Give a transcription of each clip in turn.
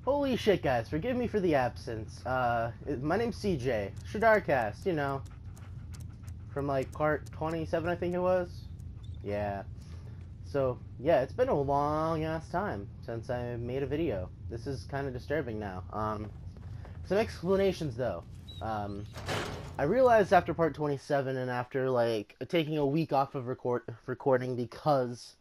Holy shit, guys, forgive me for the absence. My name's CJ. Shadarcast, you know. From, like, part 27, I think it was? Yeah. So, yeah, it's been a long-ass time since I made a video. This is kind of disturbing now. Some explanations, though. I realized after part 27 and after, like, taking a week off of recording because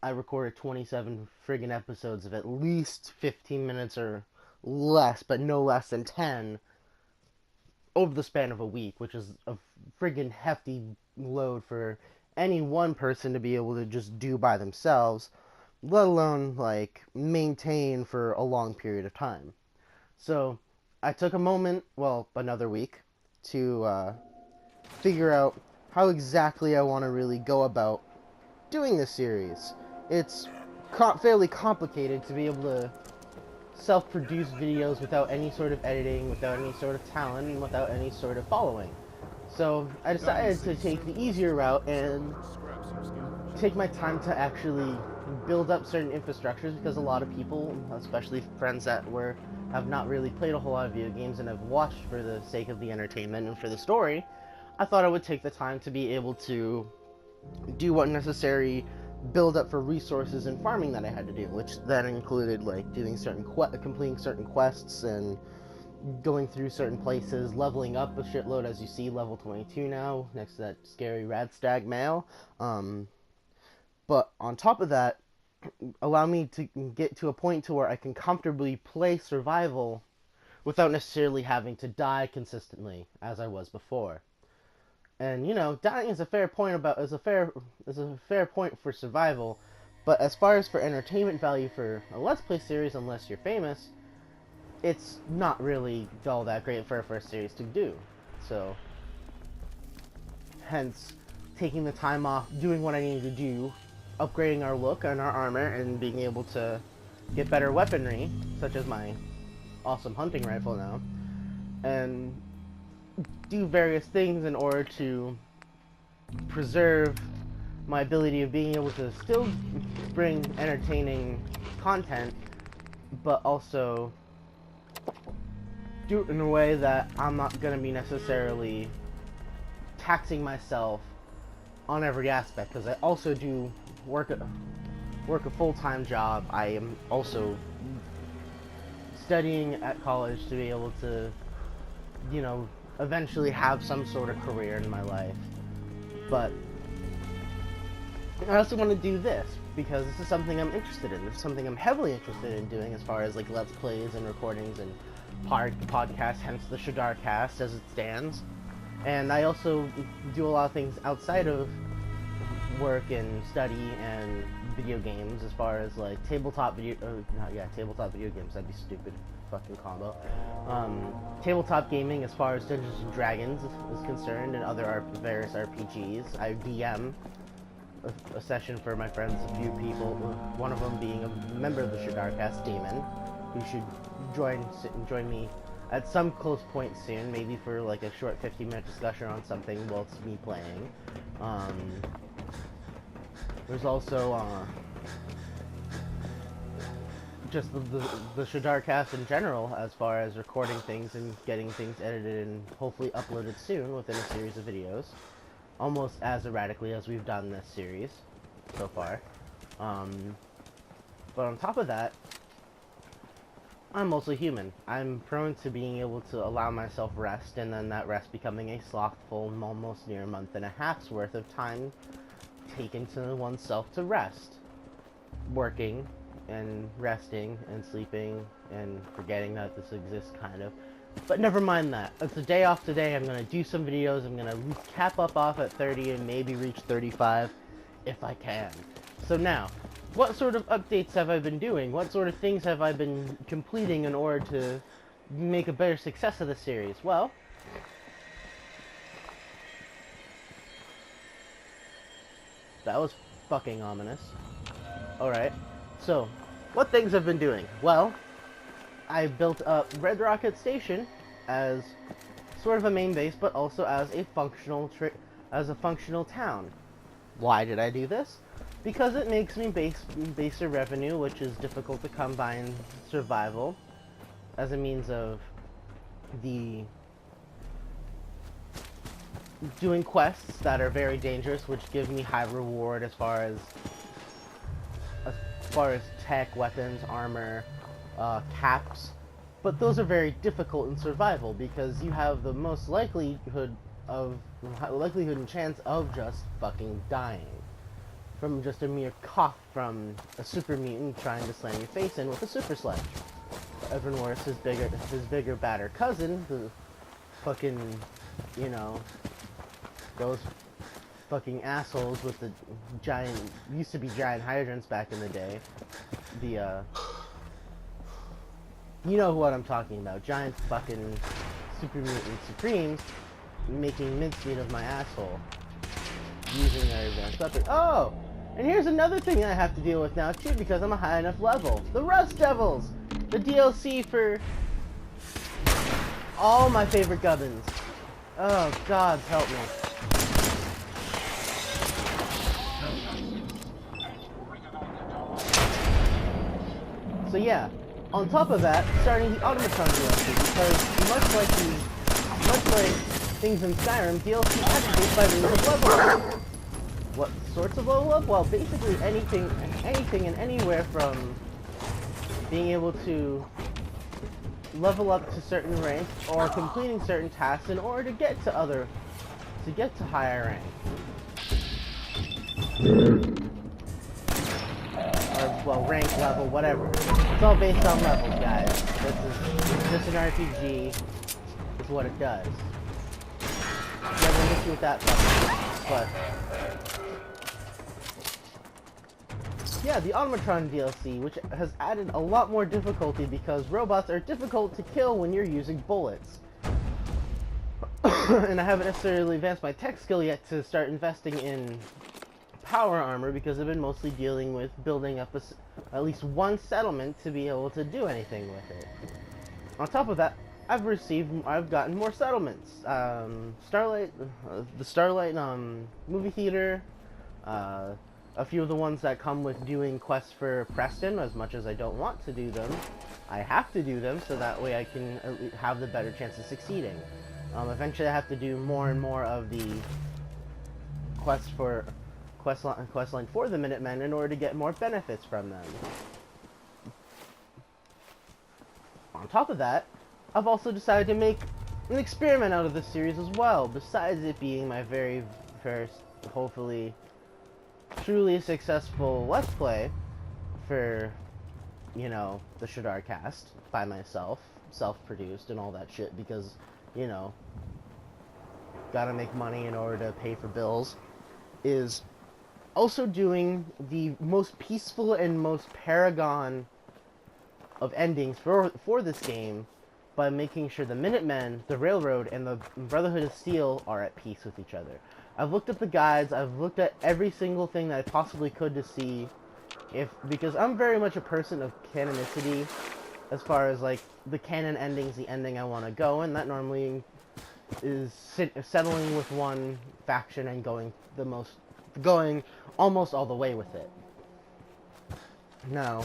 I recorded 27 friggin' episodes of at least 15 minutes or less, but no less than 10 over the span of a week, which is a friggin' hefty load for any one person to be able to just do by themselves, let alone, like, maintain for a long period of time. So, I took a moment, well, another week, to figure out how exactly I want to really go about doing this series. It's fairly complicated to be able to self-produce videos without any sort of editing, without any sort of talent, and without any sort of following. So I decided to take the easier route and take my time to actually build up certain infrastructures, because a lot of people, especially friends that have not really played a whole lot of video games and have watched for the sake of the entertainment and for the story, I thought I would take the time to be able to do what necessary build up for resources and farming that I had to do, which then included like doing completing certain quests and going through certain places, leveling up a shitload, as you see, level 22 now, next to that scary Radstag male. But on top of that, allow me to get to a point to where I can comfortably play survival without necessarily having to die consistently as I was before. And you know, dying is a fair point for survival, but as far as for entertainment value for a Let's Play series, unless you're famous, it's not really all that great for a first series to do. So, hence, taking the time off, doing what I needed to do, upgrading our look and our armor, and being able to get better weaponry, such as my awesome hunting rifle now, and do various things in order to preserve my ability of being able to still bring entertaining content, but also do it in a way that I'm not going to be necessarily taxing myself on every aspect, because I also do work a full-time job. I am also studying at college to be able to, you know, eventually have some sort of career in my life. But I also want to do this because this is something I'm interested in. This is something I'm heavily interested in doing as far as like Let's Plays and recordings and podcasts, hence the Shadarcast as it stands. And I also do a lot of things outside of work and study and video games, as far as like tabletop video games, that'd be stupid fucking combo. Tabletop gaming, as far as Dungeons and Dragons is concerned, and other various RPGs. I DM a session for my friends, a few people, one of them being a member of the Shadarcast, Demon, who should join me at some close point soon, maybe for like a short 15-minute discussion on something while it's me playing. There's also just the Shadarcast in general, as far as recording things and getting things edited and hopefully uploaded soon within a series of videos, almost as erratically as we've done this series so far. But on top of that, I'm also human. I'm prone to being able to allow myself rest, and then that rest becoming a slothful, almost near a month and a half's worth of time taken to oneself to rest. Working and resting and sleeping and forgetting that this exists, kind of. But never mind that. It's a day off today. I'm going to do some videos. I'm going to cap up off at 30 and maybe reach 35 if I can. So now, what sort of updates have I been doing? What sort of things have I been completing in order to make a better success of the series? Well, that was fucking ominous. Alright, so, what things I've been doing? Well, I built up Red Rocket Station as sort of a main base, but also as a functional town. Why did I do this? Because it makes me baser revenue, which is difficult to come by in survival, as a means of the doing quests that are very dangerous, which give me high reward as far as tech, weapons, armor, caps. But those are very difficult in survival because you have the most likelihood and chance of just fucking dying from just a mere cough from a super mutant trying to slam your face in with a super sledge. Even worse, his bigger, badder cousin, who fucking, you know, those fucking assholes with the giant, used to be giant hydrants back in the day. You know what I'm talking about. Giant fucking super mutant supremes making mincemeat of my asshole using their advanced weapon. Oh! And here's another thing I have to deal with now too because I'm a high enough level. The Rust Devils! The DLC for all my favorite gubbins. Oh, God help me. So yeah, on top of that, starting the Automaton DLC, because much like things in Skyrim, DLC activates by means of level up. What sorts of level up? Well, basically anything and anywhere from being able to level up to certain ranks or completing certain tasks in order to get to higher rank. Or, well, rank, level, whatever. It's all based on levels, guys. It's just an RPG. It's what it does. Never an issue with that level. But yeah, the Automatron DLC, which has added a lot more difficulty because robots are difficult to kill when you're using bullets. And I haven't necessarily advanced my tech skill yet to start investing in power armor because I've been mostly dealing with building up at least one settlement to be able to do anything with it. On top of that, I've gotten more settlements. Starlight, the Starlight movie theater, a few of the ones that come with doing quests for Preston. As much as I don't want to do them, I have to do them so that way I can have the better chance of succeeding. Eventually I have to do more and more of the questline for the Minutemen in order to get more benefits from them. On top of that, I've also decided to make an experiment out of this series as well, besides it being my very first, hopefully, truly successful Let's Play for, you know, the Shadar cast by myself, self-produced and all that shit, because, you know, gotta make money in order to pay for bills, is also doing the most peaceful and most paragon of endings for this game by making sure the Minutemen, the Railroad, and the Brotherhood of Steel are at peace with each other. I've looked at the guides, I've looked at every single thing that I possibly could to see because I'm very much a person of canonicity as far as like the canon ending's the ending I want to go, and that normally is settling with one faction and going almost all the way with it. Now,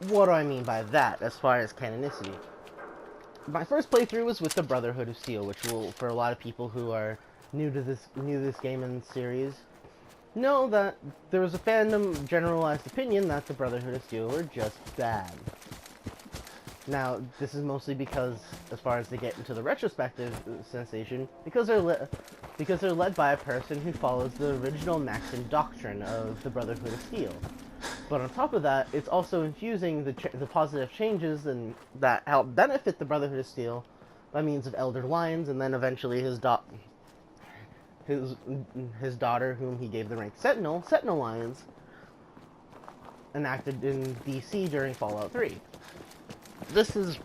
what do I mean by that as far as canonicity? My first playthrough was with the Brotherhood of Steel, which will, for a lot of people who are new to this game and series, know that there was a fandom generalized opinion that the Brotherhood of Steel were just bad. Now, this is mostly because, as far as they get into the retrospective sensation, because they're led by a person who follows the original Maxim doctrine of the Brotherhood of Steel. But on top of that, it's also infusing the positive changes and that help benefit the Brotherhood of Steel by means of Elder Lions, and then eventually his daughter, whom he gave the rank Sentinel Lions, enacted in DC during Fallout 3. This is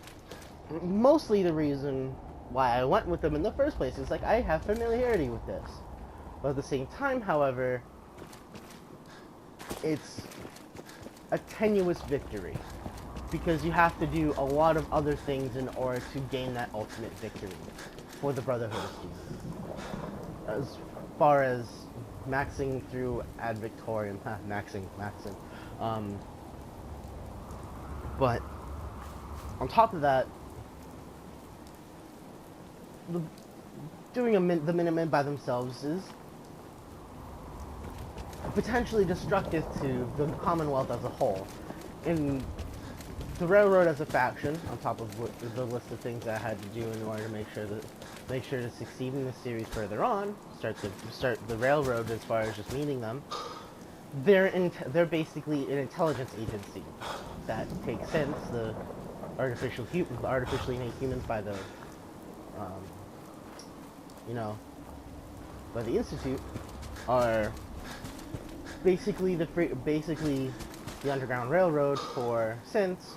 mostly the reason why I went with them in the first place. It's like, I have familiarity with this. But at the same time, however, it's a tenuous victory. Because you have to do a lot of other things in order to gain that ultimate victory for the Brotherhood of Steel. As far as maxing through ad victoriam. Maxing. But on top of that, doing the Minutemen by themselves is potentially destructive to the Commonwealth as a whole. In the Railroad as a faction, on top of the list of things I had to do in order to make sure to succeed in the series further on, start the Railroad as far as just meeting them. They're basically an intelligence agency that takes since the artificially made humans by the by the Institute are basically the Underground Railroad for synths,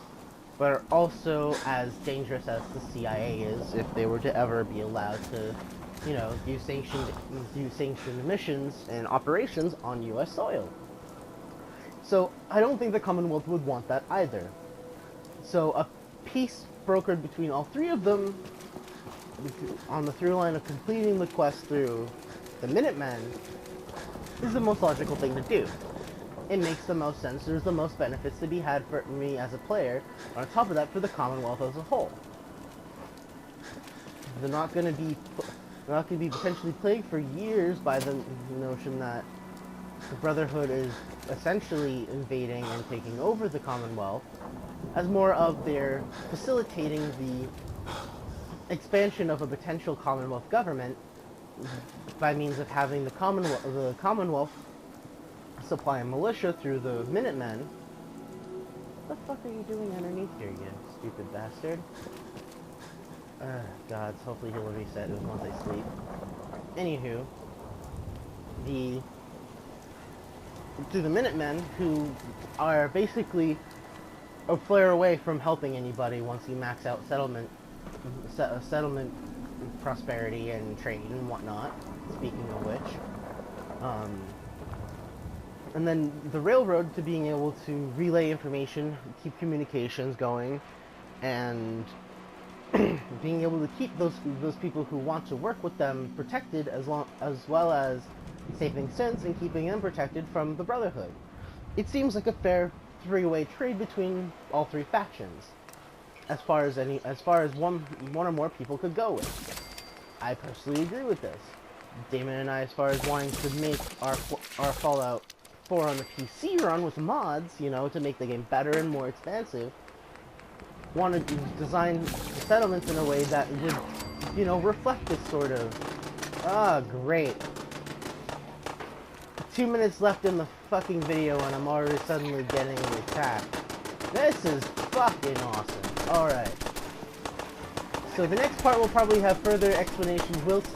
but are also as dangerous as the CIA is if they were to ever be allowed to, do sanctioned missions and operations on U.S. soil. So I don't think the Commonwealth would want that either. So a peace brokered between all three of them on the through line of completing the quest through the Minutemen is the most logical thing to do. It makes the most sense. There's the most benefits to be had for me as a player. On top of that, for the Commonwealth as a whole. They're not going to be potentially plagued for years by the notion that the Brotherhood is essentially invading and taking over the Commonwealth, as more of their facilitating the expansion of a potential Commonwealth government by means of having the Commonwealth supply a militia through the Minutemen. What the fuck are you doing underneath here, you stupid bastard? God, hopefully he'll reset once I sleep. Anywho, through the Minutemen, who are basically a flare away from helping anybody once you max out settlement prosperity and trade and whatnot, speaking of which. And then the Railroad to being able to relay information, keep communications going, and being able to keep those people who want to work with them protected, as well as saving synths and keeping them protected from the Brotherhood. It seems like a fair three-way trade between all three factions, as far as one or more people could go with. I personally agree with this. Damon and I, as far as wanting to make our Fallout 4 on the PC run with mods, to make the game better and more expansive, wanted to design the settlements in a way that would, reflect this sort of, great. 2 minutes left in the fucking video and I'm already suddenly getting attacked. This is fucking awesome. Alright. So the next part will probably have further explanations whilst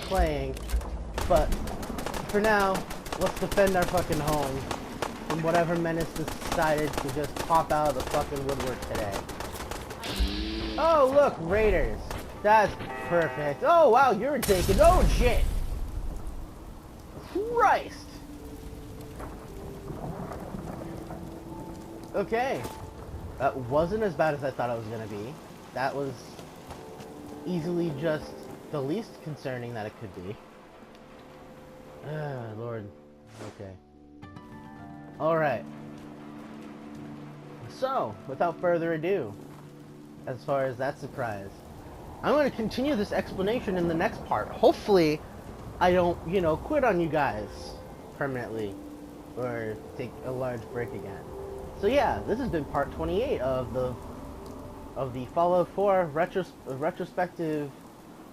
playing, but for now, let's defend our fucking home from whatever menace decided to just pop out of the fucking woodwork today. Oh look, raiders. That's perfect. Oh wow, you're taken. Oh shit. Christ. Okay. That wasn't as bad as I thought it was gonna be. That was easily just the least concerning that it could be. Lord. Okay. Alright. So, without further ado, as far as that surprise, I'm going to continue this explanation in the next part. Hopefully, I don't, quit on you guys permanently, or take a large break again. So yeah, this has been part 28 of the Fallout 4 retrospective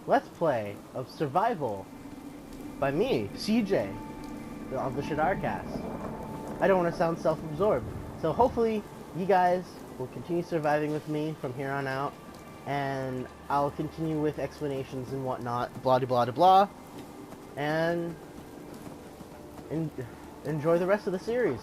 Let's Play of Survival by me, CJ, of the Shadarcast. I don't want to sound self-absorbed, so hopefully you guys will continue surviving with me from here on out, and I'll continue with explanations and whatnot, blah blah blah blah, and enjoy the rest of the series.